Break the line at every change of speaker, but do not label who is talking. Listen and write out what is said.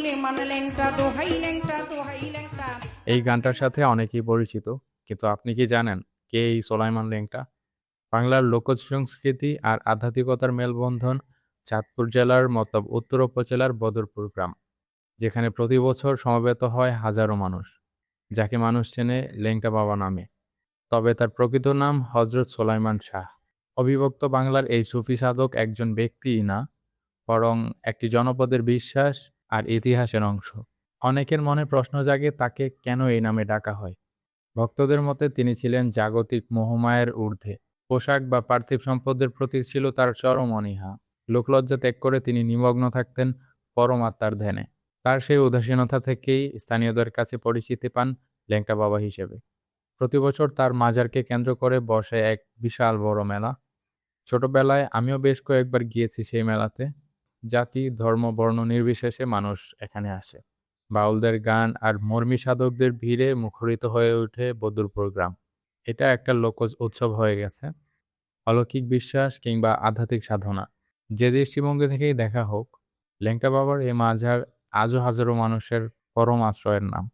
সুলেমান ল্যাংটা দোহাই ল্যাংটা দোহাই ল্যাংটা।
এই গানটার সাথে অনেকেই পরিচিত, কিন্তু আপনি কি জানেন কে এই সোলাইমান লেংটা? বাংলার লোকজ সংস্কৃতি আর আধ্যাত্মিকতার মেলবন্ধন চাঁদপুর জেলার মতলব উত্তর উপজেলার বদরপুর গ্রাম, যেখানে প্রতি বছর সমবেত হয় হাজারো মানুষ, যাকে মানুষ চেনে লেংটা বাবা নামে। তবে তার প্রকৃত নাম হজরত সোলাইমান শাহ। অবিভক্ত বাংলার এই সুফি সাধক একজন ব্যক্তিই না, বরং একটি জনপদের বিশ্বাস আর ইতিহাসের অংশ। অনেকের মনে প্রশ্ন জাগে, তাকে কেন এই নামে ডাকা হয়? ভক্তদের মতে তিনি ছিলেন জাগতিক মোহমায়ের ঊর্ধ্বে। পোশাক বা পার্থিব সম্পদের প্রতি ছিল তার চরম অনীহা। লোকলজ্জা ত্যাগ করে তিনি নিমগ্ন থাকতেন পরমাত্মার ধ্যানে। তার সেই উদাসীনতা থেকেই স্থানীয়দের কাছে পরিচিতি পান ল্যাংটা বাবা হিসেবে। প্রতি বছর তার মাজারকে কেন্দ্র করে বসে এক বিশাল বড় মেলা। ছোটবেলায় আমিও বেশ কয়েকবার গিয়েছি সেই মেলাতে। জাতি, ধর্ম, বর্ণ নির্বিশেষে মানুষ এখানে আসে। বাউলদের গান আর মর্মী সাধকদের ভিড়ে মুখরিত হয়ে ওঠে বদরপুর গ্রাম। এটা একটা লোকজ উৎসব হয়ে গেছে। অলৌকিক বিশ্বাস কিংবা আধ্যাত্মিক সাধনা, যে দৃষ্টিভঙ্গি থেকেই দেখা হোক, ল্যাংটা বাবার এই মাজার আজও হাজারো মানুষের পরম আশ্রয়ের নাম।